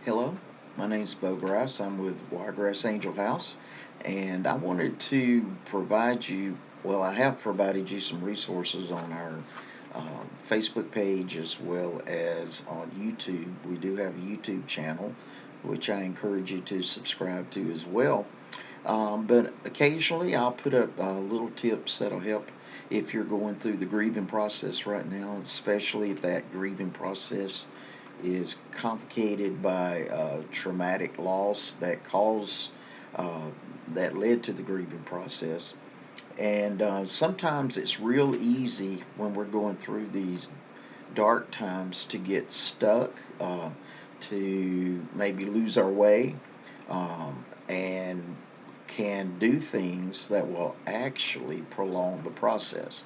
Hello, my name is Bo Grass. I'm with Wiregrass Angel House, and I wanted to provide you, well, I have provided you some resources on our Facebook page as well as on YouTube. We do have a YouTube channel, which I encourage you to subscribe to as well. But occasionally I'll put up little tips that'll help if you're going through the grieving process right now, especially if that grieving process is complicated by traumatic loss uh, that led to the grieving process. And sometimes it's real easy when we're going through these dark times to get stuck, to maybe lose our way, and can do things that will actually prolong the process.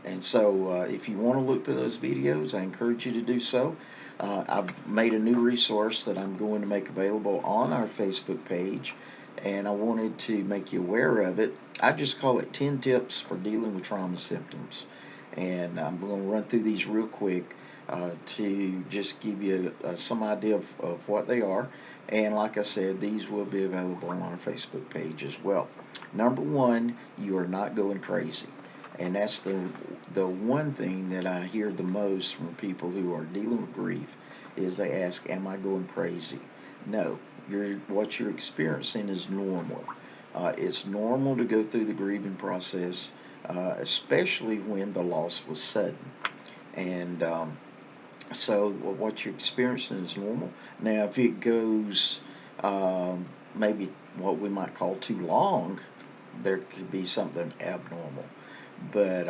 And so, if you want to look through those videos, I encourage you to do so. I've made a new resource that I'm going to make available on our Facebook page, and I wanted to make you aware of it. I just call it 10 Tips for Dealing with Trauma Symptoms. And I'm going to run through these real quick to just give you some idea of what they are. And like I said, these will be available on our Facebook page as well. Number one, you are not going crazy. And that's the one thing that I hear the most from people who are dealing with grief is they ask, "Am I going crazy?" No, what you're experiencing is normal. It's normal to go through the grieving process, especially when the loss was sudden. And so what you're experiencing is normal. Now, if it goes maybe what we might call too long, there could be something abnormal. But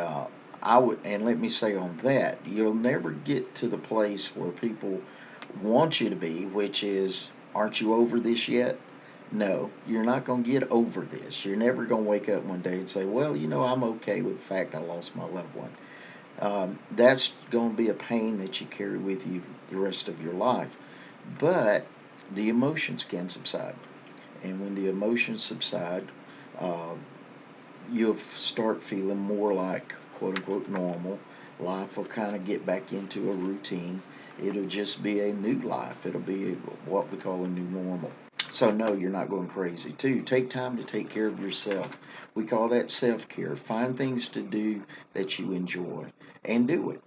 I would, and let me say on that, you'll never get to the place where people want you to be, which is, aren't you over this yet? No, you're not going to get over this. You're never going to wake up one day and say, well, I'm okay with the fact I lost my loved one. That's going to be a pain that you carry with you the rest of your life. But the emotions can subside. And when the emotions subside, uh, you'll start feeling more like quote unquote normal. Life will kind of get back into a routine. It'll just be a new life. It'll be what we call a new normal. So, no, you're not going crazy. Two, take time to take care of yourself. We call that self care. Find things to do that you enjoy and do it.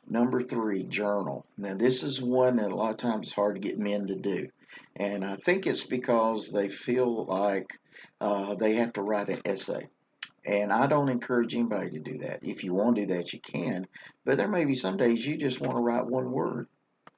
Number three, journal. Now, this is one that a lot of times it's hard to get men to do. And I think it's because they feel like they have to write an essay. And I don't encourage anybody to do that. If you want to do that, you can. But there may be some days you just want to write one word.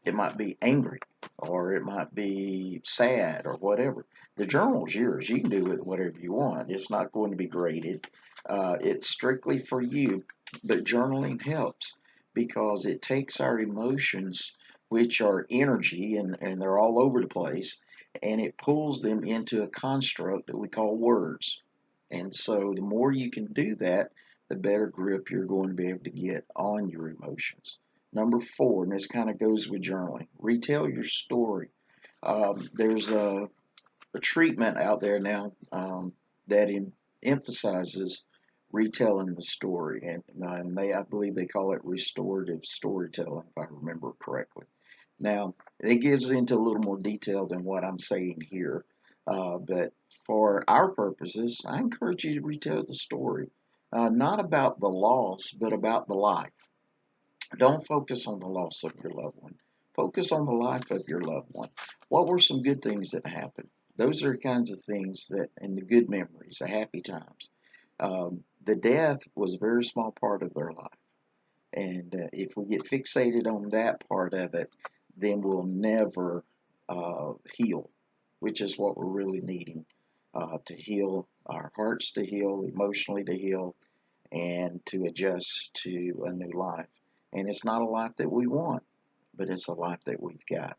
It might be angry, or it might be sad, or whatever. The journal's yours. You can do with whatever you want. It's not going to be graded. It's strictly for you. But journaling helps because it takes our emotions, which are energy and they're all over the place, and it pulls them into a construct that we call words. And so the more you can do that, the better grip you're going to be able to get on your emotions. Number four, and this kind of goes with journaling, retell your story. There's a treatment out there now that emphasizes retelling the story, and I believe they call it restorative storytelling, if I remember correctly. Now, it gives into a little more detail than what I'm saying here, but for our purposes, I encourage you to retell the story, not about the loss, but about the life. Don't focus on the loss of your loved one. Focus on the life of your loved one. What were some good things that happened? Those are the kinds of things that, and the good memories, the happy times. The death was a very small part of their life. And if we get fixated on that part of it, then we'll never heal, which is what we're really needing to heal our hearts, to heal emotionally, to heal, and to adjust to a new life. And it's not a life that we want, but it's a life that we've got.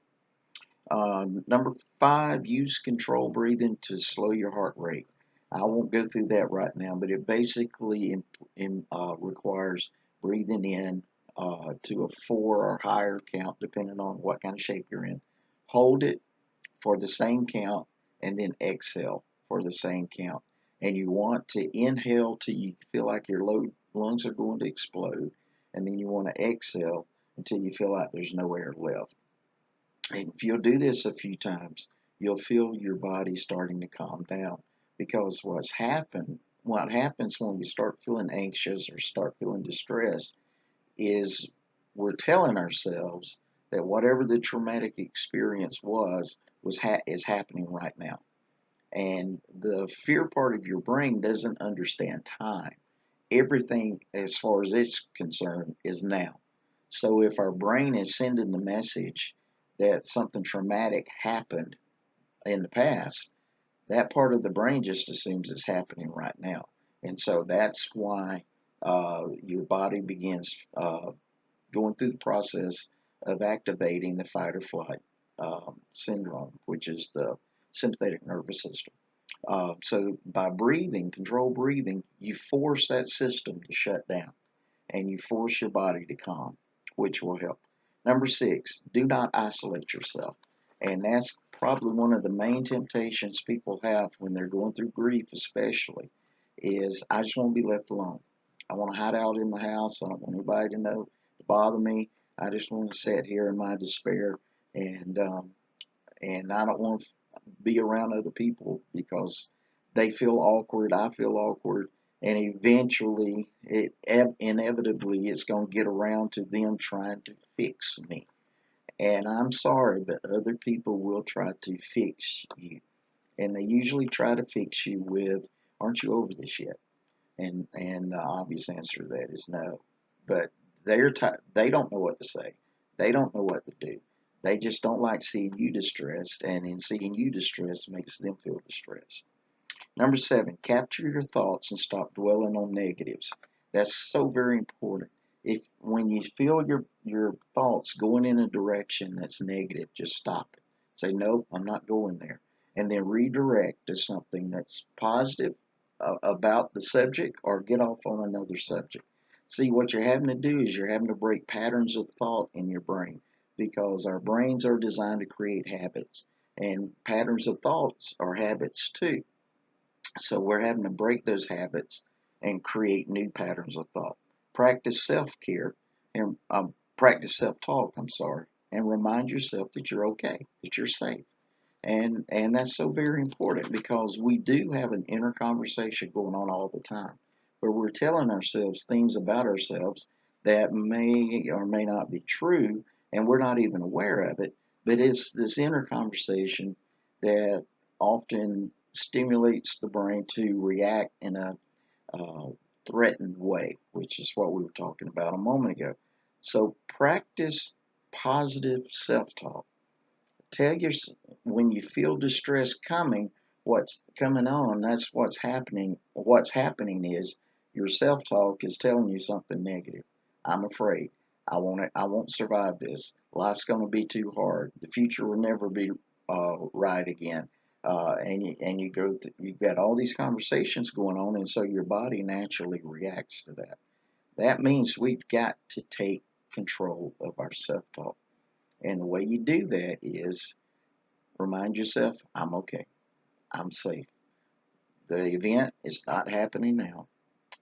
Number five, use control breathing to slow your heart rate. I won't go through that right now, but it basically requires breathing in to a four or higher count, depending on what kind of shape you're in. Hold it for the same count, and then exhale for the same count. And you want to inhale till you feel like your lungs are going to explode, and then you want to exhale until you feel like there's no air left. And if you'll do this a few times, you'll feel your body starting to calm down. Because what happens when we start feeling anxious or start feeling distressed is we're telling ourselves that whatever the traumatic experience is happening right now. And the fear part of your brain doesn't understand time. Everything, as far as it's concerned, is now. So if our brain is sending the message that something traumatic happened in the past, that part of the brain just assumes it's happening right now. And so that's why your body begins going through the process of activating the fight or flight syndrome, which is the sympathetic nervous system. So by breathing, control breathing, you force that system to shut down and you force your body to calm, which will help. Number 6, do not isolate yourself. And that's probably one of the main temptations people have when they're going through grief, especially, is I just want to be left alone. I want to hide out in the house. I don't want anybody to know, to bother me. I just want to sit here in my despair, and I don't want to be around other people because they feel awkward. I feel awkward, and eventually, inevitably, it's going to get around to them trying to fix me. And I'm sorry, but other people will try to fix you, and they usually try to fix you with, "Aren't you over this yet?" And the obvious answer to that is no. But they don't know what to say. They don't know what to do. They just don't like seeing you distressed, and in seeing you distressed makes them feel distressed. Number 7, capture your thoughts and stop dwelling on negatives. That's so very important. If when you feel your thoughts going in a direction that's negative, just stop it. Say, nope, I'm not going there. And then redirect to something that's positive about the subject or get off on another subject. See, what you're having to do is you're having to break patterns of thought in your brain because our brains are designed to create habits. And patterns of thoughts are habits too. So we're having to break those habits and create new patterns of thought. Practice self care and practice self talk, I'm sorry, and remind yourself that you're okay, that you're safe. And that's so very important because we do have an inner conversation going on all the time where we're telling ourselves things about ourselves that may or may not be true and we're not even aware of it, but it's this inner conversation that often stimulates the brain to react in a uh, threatened way, which is what we were talking about a moment ago. So practice positive self-talk. Tell your when you feel distress coming, what's coming on, that's what's happening. What's happening is your self-talk is telling you something negative. I'm afraid. I won't survive this. Life's going to be too hard. The future will never be right again. You've got all these conversations going on, and so your body naturally reacts to that. That means we've got to take control of our self-talk. And the way you do that is remind yourself, I'm okay. I'm safe. The event is not happening now.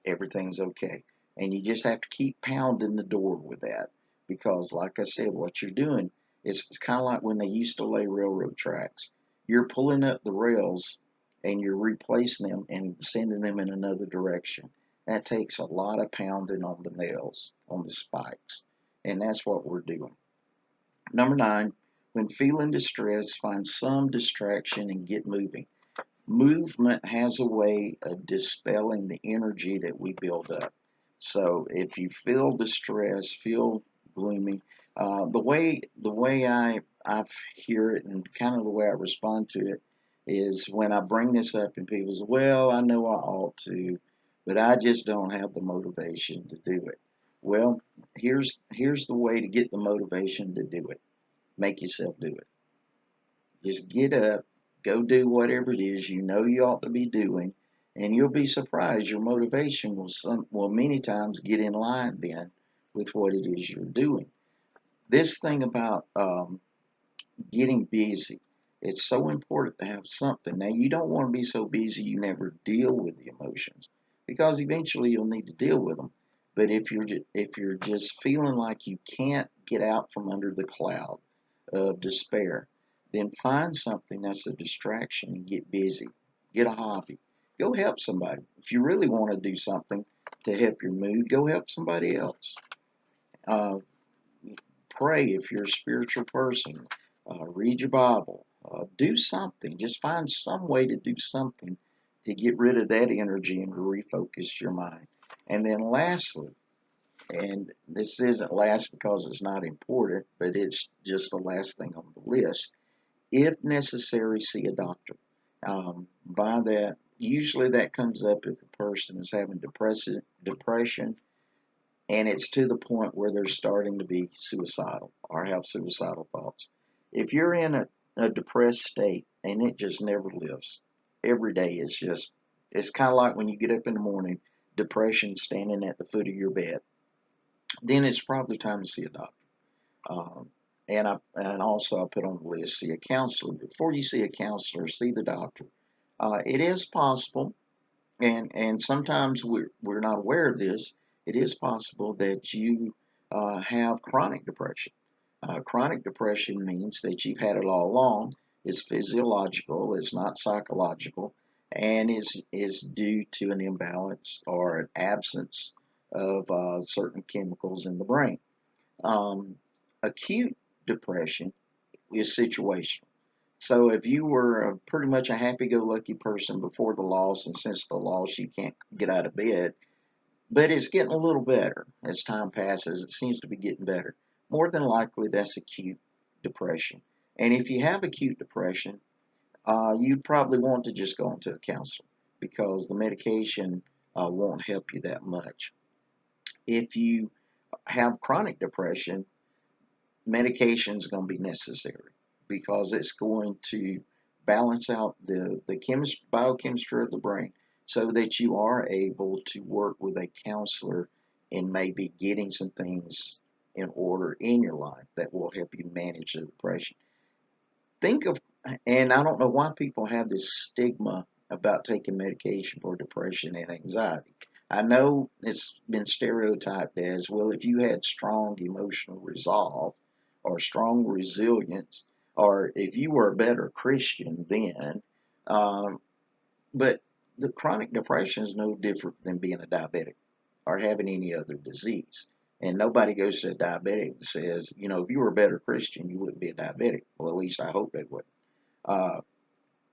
Everything's okay. And you just have to keep pounding the door with that. Because, like I said, what you're doing is it's kind of like when they used to lay railroad tracks. You're pulling up the rails and you're replacing them and sending them in another direction. That takes a lot of pounding on the nails, on the spikes. And that's what we're doing. Number 9, when feeling distressed, find some distraction and get moving. Movement has a way of dispelling the energy that we build up. So if you feel distressed, feel gloomy, the way I hear it and kind of the way I respond to it is when I bring this up and people say, "Well, I know I ought to, but I just don't have the motivation to do it." Well, here's the way to get the motivation to do it. Make yourself do it. Just get up, go do whatever it is you know you ought to be doing, and you'll be surprised your motivation will many times get in line then with what it is you're doing. This thing about getting busy, it's so important to have something. Now you don't want to be so busy you never deal with the emotions because eventually you'll need to deal with them. But if you're just feeling like you can't get out from under the cloud of despair, then find something that's a distraction and get busy. Get a hobby. Go help somebody. If you really want to do something to help your mood, go help somebody else. Uh, Pray if you're a spiritual person. Read your Bible. Do something. Just find some way to do something to get rid of that energy and to refocus your mind. And then lastly, and this isn't last because it's not important, but it's just the last thing on the list. If necessary, see a doctor. By that, usually that comes up if the person is having depression, and it's to the point where they're starting to be suicidal or have suicidal thoughts. If you're in a depressed state and it just never lifts, every day it's kind of like when you get up in the morning, depression standing at the foot of your bed, then it's probably time to see a doctor. Um, and also I put on the list, see a counselor. Before you see a counselor, see the doctor. It is possible, and sometimes we're not aware of this. It is possible that you have chronic depression. Chronic depression means that you've had it all along. It's physiological. It's not psychological, and is due to an imbalance or an absence of certain chemicals in the brain. Um, Acute depression is situational. So if you were pretty much a happy-go-lucky person before the loss, and since the loss you can't get out of bed, but it's getting a little better as time passes, it seems to be getting better. More than likely, that's acute depression. And if you have acute depression, you'd probably want to just go into a counselor because the medication won't help you that much. If you have chronic depression, medication is going to be necessary because it's going to balance out the biochemistry of the brain so that you are able to work with a counselor in maybe getting some things in order in your life that will help you manage the depression. Think of, and I don't know why people have this stigma about taking medication for depression and anxiety. I know it's been stereotyped as, well, if you had strong emotional resolve or strong resilience, or if you were a better Christian then, um, but the chronic depression is no different than being a diabetic or having any other disease. And nobody goes to a diabetic and says, if you were a better Christian, you wouldn't be a diabetic. Well, at least I hope they would. Uh,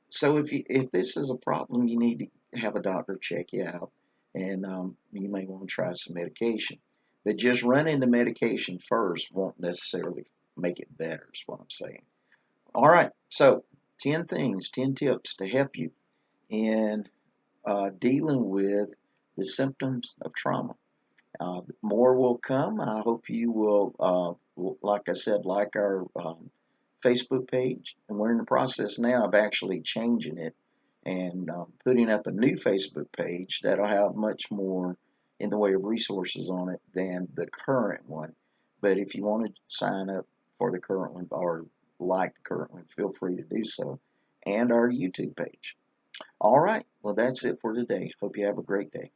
so if this is a problem, you need to have a doctor check you out, and you may want to try some medication. But just running the medication first won't necessarily make it better. Is what I'm saying. All right, so 10 tips to help you in dealing with the symptoms of trauma. More will come. I hope you will, like I said, like our Facebook page. And we're in the process now of actually changing it and putting up a new Facebook page that'll have much more in the way of resources on it than the current one. But if you want to sign up for the current one or like the current one, feel free to do so. And our YouTube page. All right. Well, that's it for today. Hope you have a great day.